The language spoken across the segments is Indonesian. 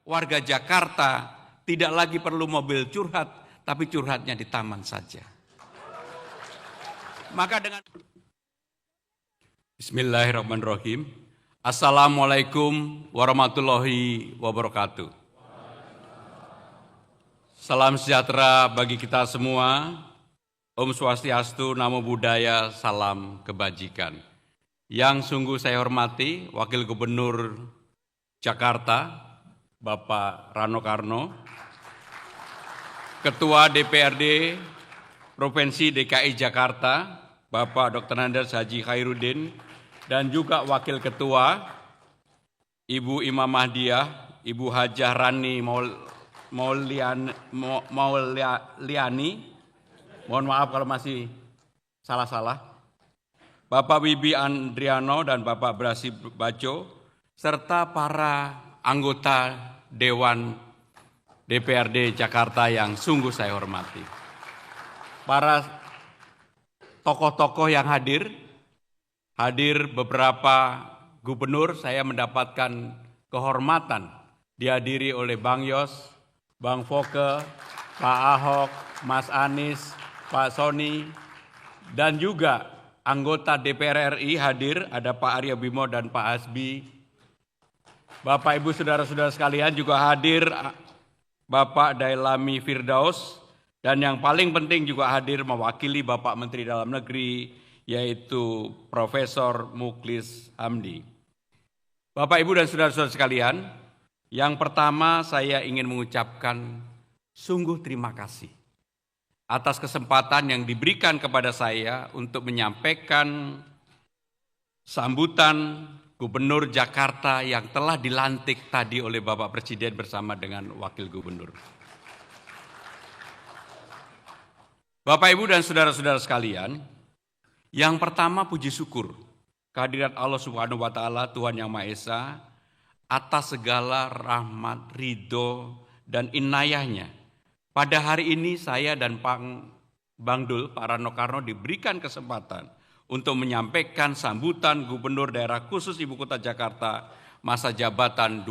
warga Jakarta tidak lagi perlu mobil curhat, tapi curhatnya di taman saja. Maka dengan Bismillahirrahmanirrahim. Assalamualaikum warahmatullahi wabarakatuh. Salam sejahtera bagi kita semua. Om Swastiastu, Namo Buddhaya, salam kebajikan. Yang sungguh saya hormati Wakil Gubernur Jakarta, Bapak Rano Karno, Ketua DPRD Provinsi DKI Jakarta, Bapak Dr. Andes Haji Khairuddin, dan juga Wakil Ketua Ibu Imam Mahdiah, Ibu Hajah Rani Mauliani, mohon maaf kalau masih salah-salah, Bapak Wibi Andriano dan Bapak Brasi Bajo, serta para anggota Dewan DPRD Jakarta yang sungguh saya hormati. Para tokoh-tokoh yang hadir beberapa gubernur, saya mendapatkan kehormatan dihadiri oleh Bang Yos, Bang Foke, Pak Ahok, Mas Anies, Pak Soni, dan juga anggota DPR RI hadir, ada Pak Aryo Bimo dan Pak Hasbi. Bapak Ibu saudara-saudara sekalian juga hadir Bapak Dailami Firdaus, dan yang paling penting juga hadir mewakili Bapak Menteri Dalam Negeri, yaitu Profesor Muklis Hamdi. Bapak, Ibu, dan saudara-saudara sekalian, yang pertama saya ingin mengucapkan sungguh terima kasih atas kesempatan yang diberikan kepada saya untuk menyampaikan sambutan Gubernur Jakarta yang telah dilantik tadi oleh Bapak Presiden bersama dengan Wakil Gubernur. Bapak, Ibu, dan saudara-saudara sekalian, yang pertama puji syukur kehadirat Allah Subhanahu wa Ta'ala, Tuhan Yang Maha Esa, atas segala rahmat, ridho, dan inayahnya. Pada hari ini saya dan Bang Dul, Pak Rano Karno, diberikan kesempatan untuk menyampaikan sambutan Gubernur Daerah Khusus Ibu Kota Jakarta masa jabatan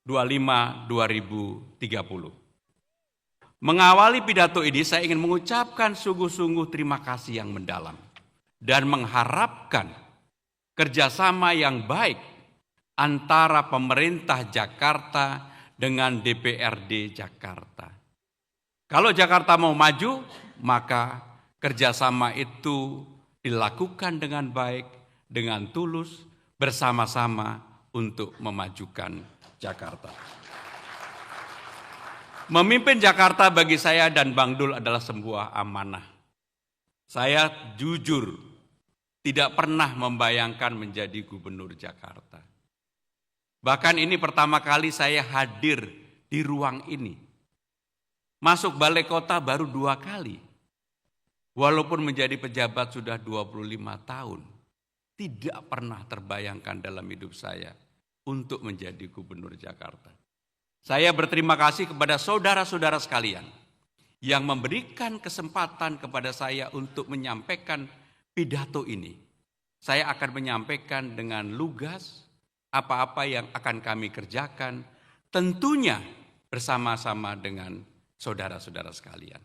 2025-2030. Mengawali pidato ini saya ingin mengucapkan sungguh-sungguh terima kasih yang mendalam dan mengharapkan kerjasama yang baik antara pemerintah Jakarta dengan DPRD Jakarta. Kalau Jakarta mau maju, maka kerjasama itu dilakukan dengan baik, dengan tulus, bersama-sama untuk memajukan Jakarta. Memimpin Jakarta bagi saya dan Bang Dul adalah sebuah amanah. Saya jujur tidak pernah membayangkan menjadi Gubernur Jakarta. Bahkan ini pertama kali saya hadir di ruang ini. Masuk balai kota baru 2 kali. Walaupun menjadi pejabat sudah 25 tahun. Tidak pernah terbayangkan dalam hidup saya untuk menjadi Gubernur Jakarta. Saya berterima kasih kepada saudara-saudara sekalian yang memberikan kesempatan kepada saya untuk menyampaikan pidato ini. Saya akan menyampaikan dengan lugas apa-apa yang akan kami kerjakan, tentunya bersama-sama dengan saudara-saudara sekalian.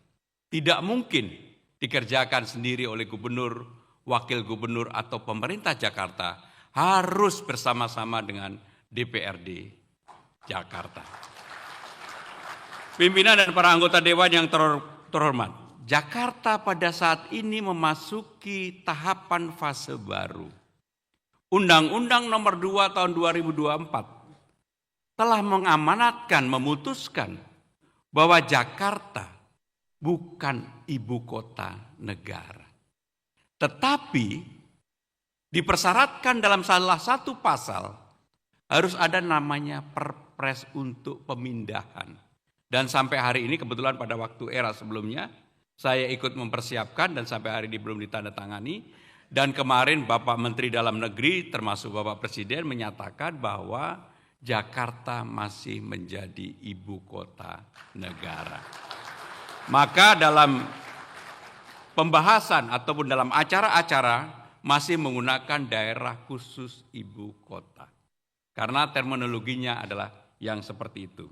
Tidak mungkin dikerjakan sendiri oleh gubernur, wakil gubernur, atau pemerintah Jakarta, harus bersama-sama dengan DPRD Jakarta. Pimpinan dan para anggota Dewan yang terhormat, Jakarta pada saat ini memasuki tahapan fase baru. Undang-Undang Nomor 2 Tahun 2024 telah mengamanatkan, memutuskan bahwa Jakarta bukan ibu kota negara. Tetapi dipersyaratkan dalam salah satu pasal harus ada namanya perpres untuk pemindahan. Dan sampai hari ini kebetulan pada waktu era sebelumnya saya ikut mempersiapkan dan sampai hari ini belum ditandatangani. Dan kemarin Bapak Menteri Dalam Negeri termasuk Bapak Presiden menyatakan bahwa Jakarta masih menjadi ibu kota negara. Maka dalam pembahasan ataupun dalam acara-acara masih menggunakan daerah khusus ibu kota. Karena terminologinya adalah yang seperti itu.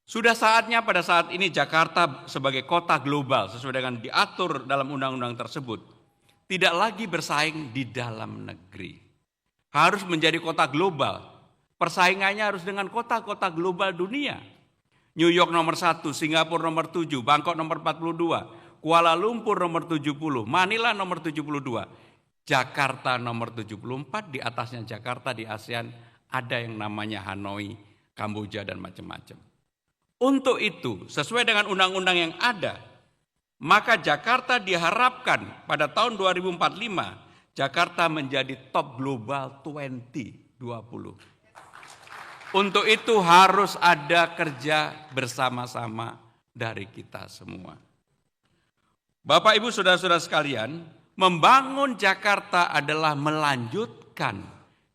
Sudah saatnya pada saat ini Jakarta sebagai kota global sesuai dengan diatur dalam undang-undang tersebut tidak lagi bersaing di dalam negeri. Harus menjadi kota global. Persaingannya harus dengan kota-kota global dunia. New York nomor 1, Singapura nomor 7, Bangkok nomor 42, Kuala Lumpur nomor 70, Manila nomor 72, Jakarta nomor 74, di atasnya Jakarta di ASEAN ada yang namanya Hanoi, Kamboja dan macam-macam. Untuk itu, sesuai dengan undang-undang yang ada, maka Jakarta diharapkan pada tahun 2045 Jakarta menjadi top global 2020. Untuk itu harus ada kerja bersama-sama dari kita semua. Bapak, Ibu, saudara-saudara sekalian, membangun Jakarta adalah melanjutkan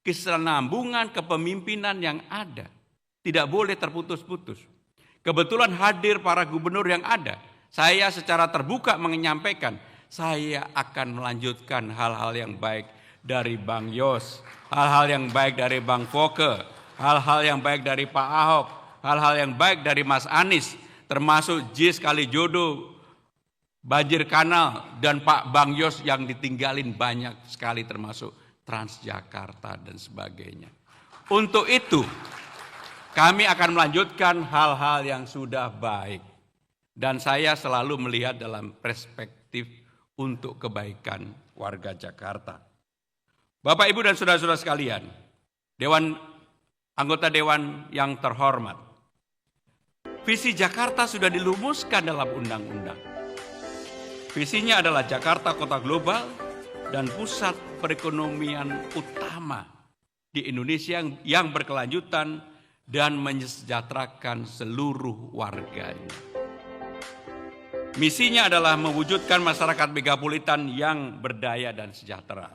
kesinambungan kepemimpinan yang ada. Tidak boleh terputus-putus. Kebetulan hadir para gubernur yang ada. Saya secara terbuka menyampaikan, saya akan melanjutkan hal-hal yang baik dari Bang Yos, hal-hal yang baik dari Bang Foke, hal-hal yang baik dari Pak Ahok, hal-hal yang baik dari Mas Anies, termasuk JIS Kalijodo, banjir kanal, dan Pak Bang Yos yang ditinggalin banyak sekali termasuk Transjakarta dan sebagainya. Untuk itu, kami akan melanjutkan hal-hal yang sudah baik. Dan saya selalu melihat dalam perspektif untuk kebaikan warga Jakarta. Bapak, Ibu, dan saudara-saudara sekalian, anggota Dewan yang terhormat, visi Jakarta sudah dilumuskan dalam undang-undang. Visinya adalah Jakarta kota global dan pusat perekonomian utama di Indonesia yang berkelanjutan dan mensejahterakan seluruh warganya. Misinya adalah mewujudkan masyarakat megapolitan yang berdaya dan sejahtera.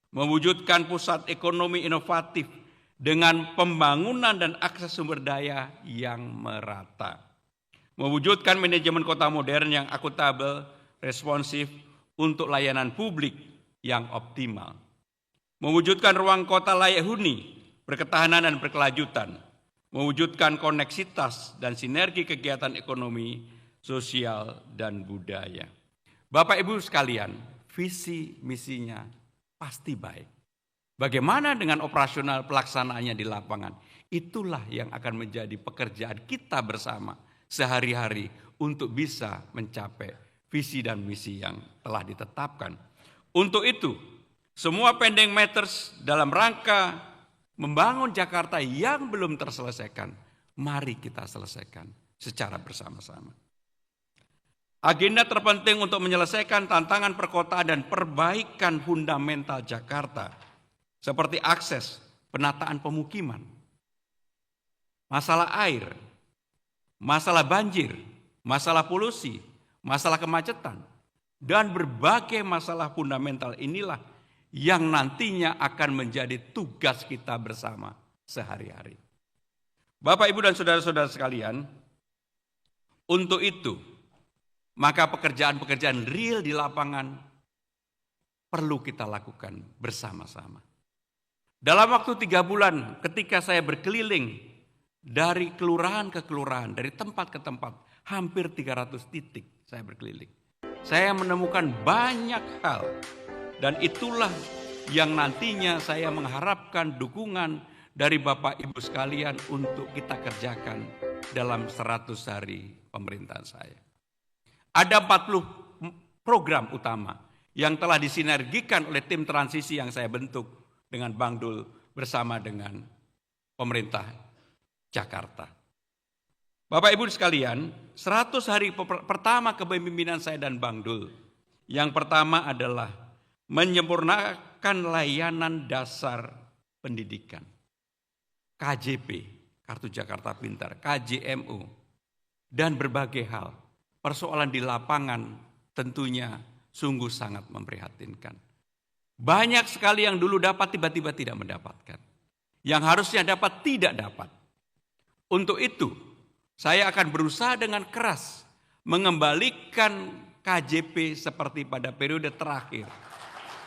Mewujudkan pusat ekonomi inovatif dengan pembangunan dan akses sumber daya yang merata. Mewujudkan manajemen kota modern yang akuntabel, responsif untuk layanan publik yang optimal. Mewujudkan ruang kota layak huni, berketahanan dan berkelanjutan. Mewujudkan koneksitas dan sinergi kegiatan ekonomi, sosial, dan budaya. Bapak, Ibu sekalian, visi misinya pasti baik. Bagaimana dengan operasional pelaksanaannya di lapangan? Itulah yang akan menjadi pekerjaan kita bersama sehari-hari untuk bisa mencapai visi dan misi yang telah ditetapkan. Untuk itu, semua pending matters dalam rangka membangun Jakarta yang belum terselesaikan, mari kita selesaikan secara bersama-sama. Agenda terpenting untuk menyelesaikan tantangan perkotaan dan perbaikan fundamental Jakarta, seperti akses, penataan pemukiman, masalah air, masalah banjir, masalah polusi, masalah kemacetan, dan berbagai masalah fundamental inilah yang nantinya akan menjadi tugas kita bersama sehari-hari. Bapak, Ibu, dan saudara-saudara sekalian, untuk itu, maka pekerjaan-pekerjaan real di lapangan perlu kita lakukan bersama-sama. Dalam waktu 3 bulan ketika saya berkeliling dari kelurahan ke kelurahan, dari tempat ke tempat, hampir 300 titik saya berkeliling. Saya menemukan banyak hal. Dan itulah yang nantinya saya mengharapkan dukungan dari Bapak Ibu sekalian untuk kita kerjakan dalam 100 hari pemerintahan saya. Ada 40 program utama yang telah disinergikan oleh tim transisi yang saya bentuk dengan Bang Dul bersama dengan pemerintah Jakarta. Bapak, Ibu sekalian, 100 hari pertama kepemimpinan saya dan Bang Dul. Yang pertama adalah menyempurnakan layanan dasar pendidikan, KJP, Kartu Jakarta Pintar, KJMU, dan berbagai hal. Persoalan di lapangan tentunya sungguh sangat memprihatinkan. Banyak sekali yang dulu dapat tiba-tiba tidak mendapatkan. Yang harusnya dapat tidak dapat. Untuk itu, saya akan berusaha dengan keras mengembalikan KJP seperti pada periode terakhir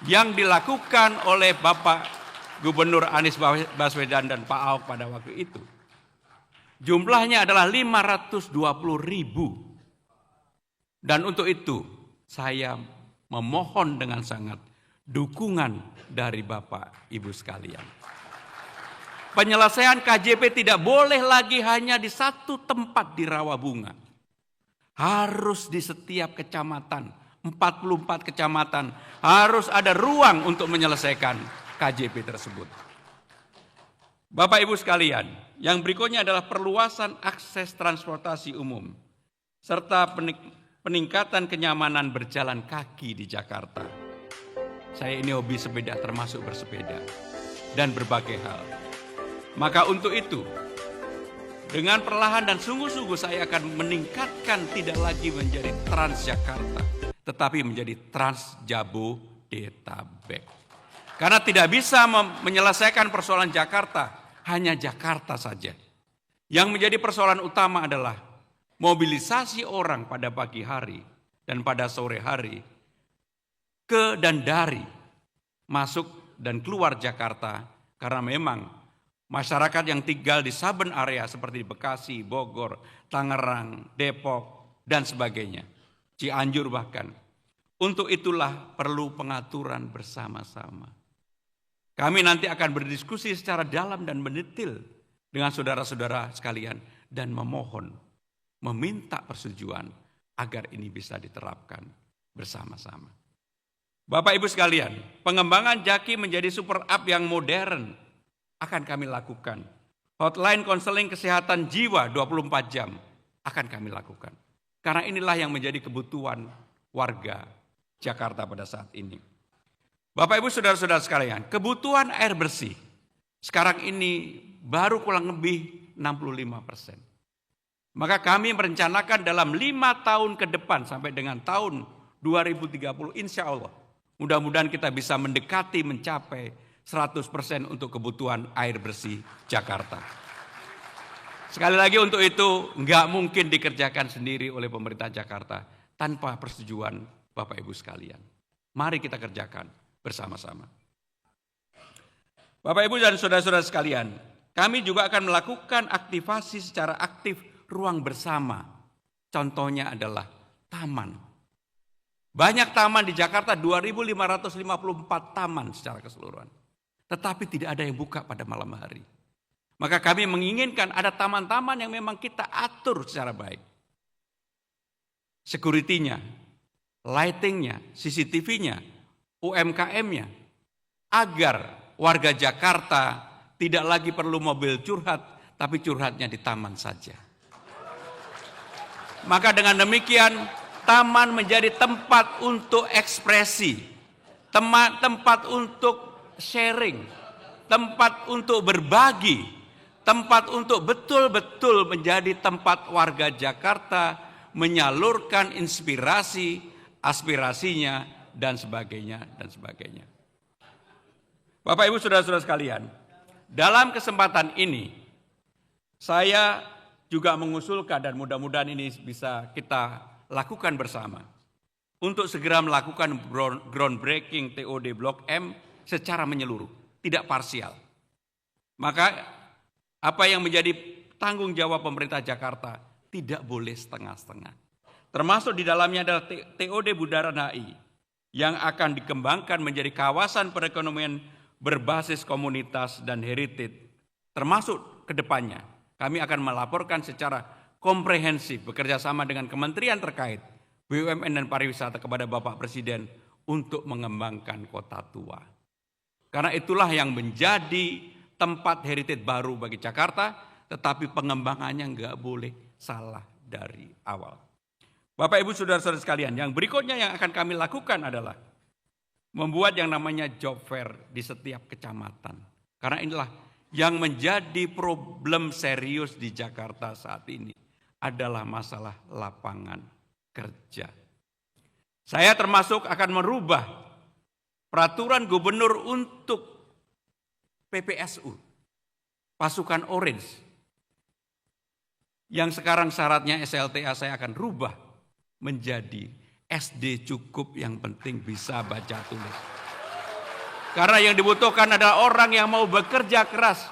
yang dilakukan oleh Bapak Gubernur Anies Baswedan dan Pak Ahok pada waktu itu. Jumlahnya adalah 520.000. Dan untuk itu saya memohon dengan sangat dukungan dari Bapak Ibu sekalian. Penyelesaian KJP tidak boleh lagi hanya di satu tempat di Rawabunga. Harus di setiap kecamatan, 44 kecamatan, harus ada ruang untuk menyelesaikan KJP tersebut. Bapak Ibu sekalian, yang berikutnya adalah perluasan akses transportasi umum, serta peningkatan kenyamanan berjalan kaki di Jakarta. Saya ini hobi sepeda, termasuk bersepeda, dan berbagai hal. Maka untuk itu, dengan perlahan dan sungguh-sungguh saya akan meningkatkan tidak lagi menjadi Transjakarta, tetapi menjadi Trans Jabodetabek. Karena tidak bisa menyelesaikan persoalan Jakarta, hanya Jakarta saja. Yang menjadi persoalan utama adalah mobilisasi orang pada pagi hari dan pada sore hari ke dan dari masuk dan keluar Jakarta, karena memang masyarakat yang tinggal di saben area seperti di Bekasi, Bogor, Tangerang, Depok, dan sebagainya, Cianjur bahkan. Untuk itulah perlu pengaturan bersama-sama. Kami nanti akan berdiskusi secara dalam dan mendetail dengan saudara-saudara sekalian dan memohon, meminta persetujuan agar ini bisa diterapkan bersama-sama. Bapak Ibu sekalian, pengembangan Jaki menjadi super app yang modern akan kami lakukan. Hotline konseling kesehatan jiwa 24 jam akan kami lakukan. Karena inilah yang menjadi kebutuhan warga Jakarta pada saat ini. Bapak Ibu saudara-saudara sekalian, kebutuhan air bersih sekarang ini baru kurang lebih 65%. Maka kami merencanakan dalam 5 tahun ke depan sampai dengan tahun 2030 insya Allah. Mudah-mudahan kita bisa mendekati mencapai 100% untuk kebutuhan air bersih Jakarta. Sekali lagi untuk itu nggak mungkin dikerjakan sendiri oleh pemerintah Jakarta tanpa persetujuan Bapak Ibu sekalian. Mari kita kerjakan bersama-sama. Bapak Ibu dan saudara-saudara sekalian, kami juga akan melakukan aktivasi secara aktif ruang bersama. Contohnya adalah taman. Banyak taman di Jakarta, 2.554 taman secara keseluruhan. Tetapi tidak ada yang buka pada malam hari. Maka kami menginginkan ada taman-taman yang memang kita atur secara baik. Security-nya, lighting-nya, CCTV-nya, UMKM-nya. Agar warga Jakarta tidak lagi perlu mobil curhat, tapi curhatnya di taman saja. Maka dengan demikian, taman menjadi tempat untuk ekspresi, tempat untuk sharing, tempat untuk berbagi, tempat untuk betul-betul menjadi tempat warga Jakarta menyalurkan inspirasi, aspirasinya, dan sebagainya, dan sebagainya. Bapak Ibu saudara-saudara sekalian, dalam kesempatan ini, saya juga mengusulkan dan mudah-mudahan ini bisa kita lakukan bersama untuk segera melakukan groundbreaking TOD Blok M secara menyeluruh, tidak parsial. Maka apa yang menjadi tanggung jawab pemerintah Jakarta tidak boleh setengah-setengah. Termasuk di dalamnya adalah TOD Bundaran HI yang akan dikembangkan menjadi kawasan perekonomian berbasis komunitas dan heritage. Termasuk ke depannya kami akan melaporkan secara komprehensif bekerjasama dengan kementerian terkait, BUMN dan pariwisata kepada Bapak Presiden untuk mengembangkan kota tua. Karena itulah yang menjadi tempat heritage baru bagi Jakarta, tetapi pengembangannya nggak boleh salah dari awal. Bapak Ibu saudara-saudara sekalian, yang berikutnya yang akan kami lakukan adalah membuat yang namanya job fair di setiap kecamatan. Karena inilah yang menjadi problem serius di Jakarta saat ini adalah masalah lapangan kerja. Saya termasuk akan merubah peraturan gubernur untuk PPSU, pasukan orange, yang sekarang syaratnya SLTA saya akan rubah menjadi SD cukup yang penting bisa baca tulis. Karena yang dibutuhkan adalah orang yang mau bekerja keras,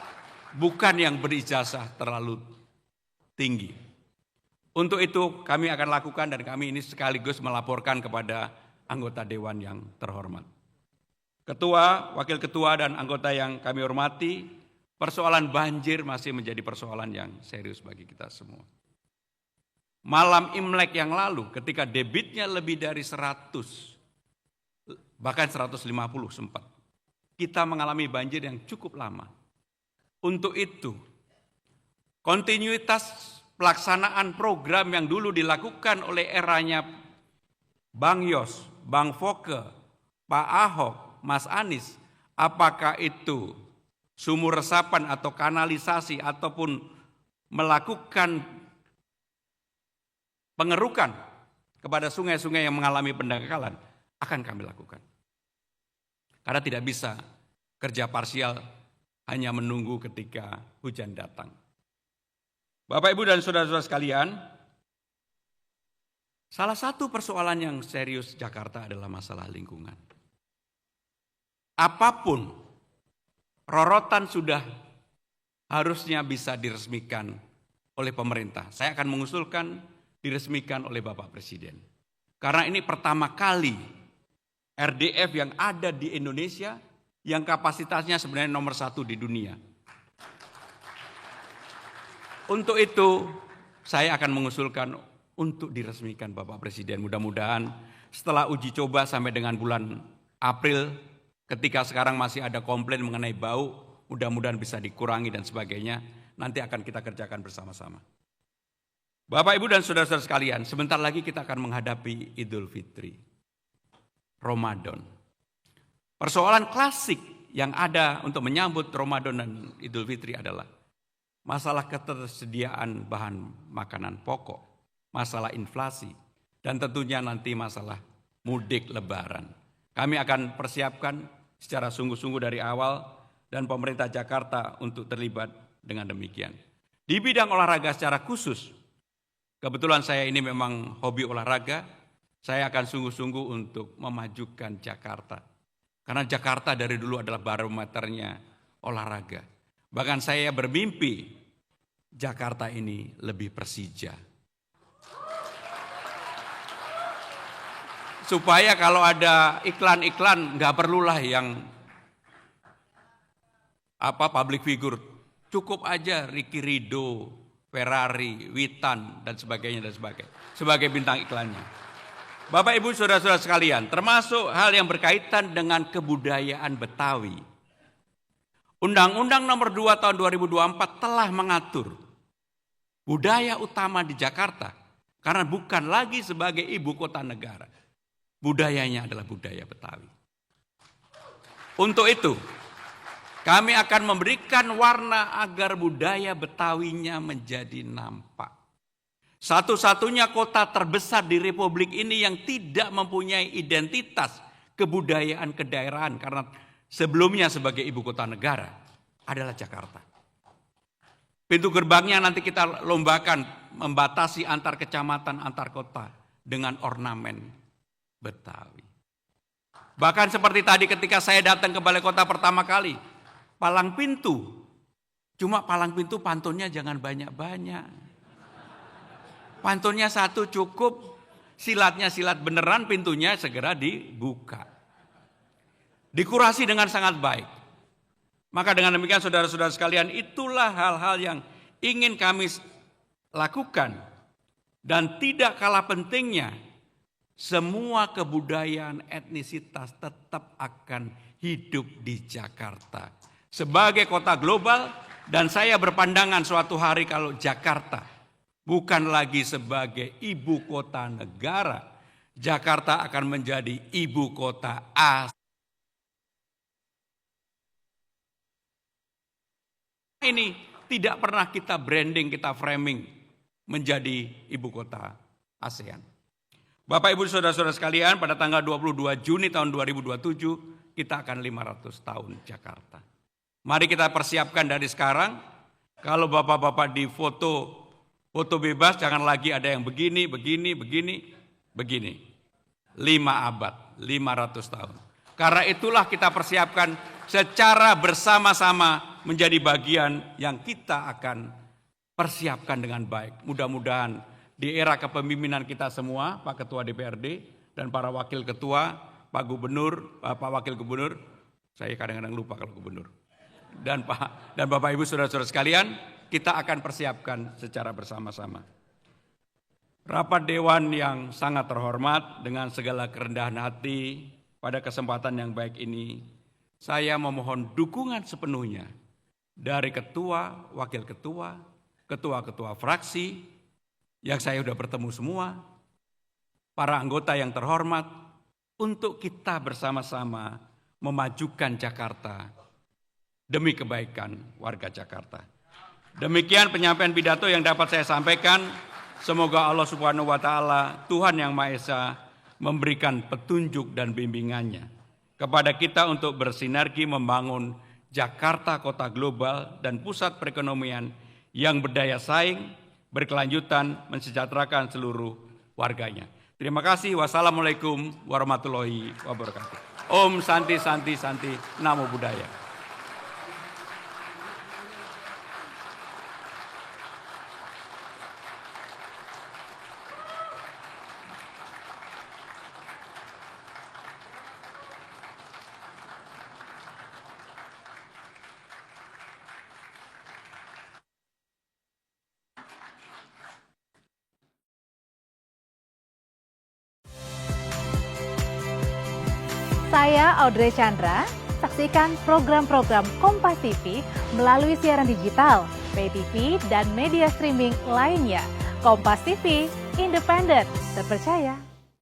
bukan yang berijazah terlalu tinggi. Untuk itu kami akan lakukan dan kami ini sekaligus melaporkan kepada anggota Dewan yang terhormat. Ketua, Wakil Ketua, dan anggota yang kami hormati, persoalan banjir masih menjadi persoalan yang serius bagi kita semua. Malam Imlek yang lalu ketika debitnya lebih dari 100, bahkan 150 sempat, kita mengalami banjir yang cukup lama. Untuk itu, kontinuitas pelaksanaan program yang dulu dilakukan oleh eranya Bang Yos, Bang Foke, Pak Ahok, Mas Anies, apakah itu sumur resapan atau kanalisasi ataupun melakukan pengerukan kepada sungai-sungai yang mengalami pendangkalan, akan kami lakukan. Karena tidak bisa kerja parsial hanya menunggu ketika hujan datang. Bapak, Ibu, dan saudara-saudara sekalian, salah satu persoalan yang serius Jakarta adalah masalah lingkungan. Apapun rorotan sudah harusnya bisa diresmikan oleh pemerintah. Saya akan mengusulkan diresmikan oleh Bapak Presiden. Karena ini pertama kali RDF yang ada di Indonesia yang kapasitasnya sebenarnya nomor 1 di dunia. Untuk itu saya akan mengusulkan untuk diresmikan Bapak Presiden. Mudah-mudahan setelah uji coba sampai dengan bulan April, ketika sekarang masih ada komplain mengenai bau, mudah-mudahan bisa dikurangi dan sebagainya. Nanti akan kita kerjakan bersama-sama. Bapak, Ibu, dan saudara-saudara sekalian, sebentar lagi kita akan menghadapi Idul Fitri, Ramadan. Persoalan klasik yang ada untuk menyambut Ramadan dan Idul Fitri adalah masalah ketersediaan bahan makanan pokok, masalah inflasi, dan tentunya nanti masalah mudik lebaran. Kami akan persiapkan secara sungguh-sungguh dari awal dan pemerintah Jakarta untuk terlibat dengan demikian. Di bidang olahraga secara khusus, kebetulan saya ini memang hobi olahraga, saya akan sungguh-sungguh untuk memajukan Jakarta. Karena Jakarta dari dulu adalah barometernya olahraga. Bahkan saya bermimpi Jakarta ini lebih Persija. Supaya kalau ada iklan-iklan nggak perlulah yang public figure. Cukup aja Ricky Ridho, Ferrari, Witan, dan sebagainya sebagai bintang iklannya. Bapak, Ibu, saudara-saudara sekalian, termasuk hal yang berkaitan dengan kebudayaan Betawi. Undang-Undang Nomor 2 Tahun 2024 telah mengatur budaya utama di Jakarta karena bukan lagi sebagai ibu kota negara. Budayanya adalah budaya Betawi. Untuk itu, kami akan memberikan warna agar budaya Betawinya menjadi nampak. Satu-satunya kota terbesar di Republik ini yang tidak mempunyai identitas kebudayaan kedaerahan karena sebelumnya sebagai ibu kota negara adalah Jakarta. Pintu gerbangnya nanti kita lombakan membatasi antar kecamatan, antar kota dengan ornamen Betawi. Bahkan seperti tadi ketika saya datang ke balai kota pertama kali, palang pintu. Cuma palang pintu pantunnya jangan banyak-banyak. Pantunnya 1 cukup, silatnya silat beneran, pintunya segera dibuka. Dikurasi dengan sangat baik. Maka dengan demikian saudara-saudara sekalian, itulah hal-hal yang ingin kami lakukan. Dan tidak kalah pentingnya, semua kebudayaan etnisitas tetap akan hidup di Jakarta. Sebagai kota global, dan saya berpandangan suatu hari kalau Jakarta bukan lagi sebagai ibu kota negara, Jakarta akan menjadi ibu kota Asia. Ini tidak pernah kita branding, kita framing menjadi ibu kota ASEAN. Bapak, Ibu, saudara-saudara sekalian, pada tanggal 22 Juni tahun 2027 kita akan 500 tahun Jakarta. Mari kita persiapkan dari sekarang. Kalau bapak-bapak di foto bebas, jangan lagi ada yang begini. 5 abad, 500 tahun. Karena itulah kita persiapkan secara bersama-sama menjadi bagian yang kita akan persiapkan dengan baik. Mudah-mudahan di era kepemimpinan kita semua, Pak Ketua DPRD dan para Wakil Ketua, Pak Gubernur, Pak Wakil Gubernur, saya kadang-kadang lupa kalau Gubernur, dan Bapak Ibu Saudara-saudara sekalian, kita akan persiapkan secara bersama-sama. Rapat Dewan yang sangat terhormat, dengan segala kerendahan hati pada kesempatan yang baik ini, saya memohon dukungan sepenuhnya dari Ketua, Wakil Ketua, Ketua-Ketua fraksi, yang saya sudah bertemu semua, para anggota yang terhormat, untuk kita bersama-sama memajukan Jakarta demi kebaikan warga Jakarta. Demikian penyampaian pidato yang dapat saya sampaikan. Semoga Allah Subhanahu wa Ta'ala, Tuhan Yang Maha Esa, memberikan petunjuk dan bimbingannya kepada kita untuk bersinergi membangun Jakarta kota global dan pusat perekonomian yang berdaya saing, berkelanjutan, mensejahterakan seluruh warganya. Terima kasih. Wassalamualaikum warahmatullahi wabarakatuh. Om Santi Santi Santi, Namo Buddhaya. Saya Audrey Chandra, saksikan program-program Kompas TV melalui siaran digital, pay TV, dan media streaming lainnya. Kompas TV, independen, terpercaya.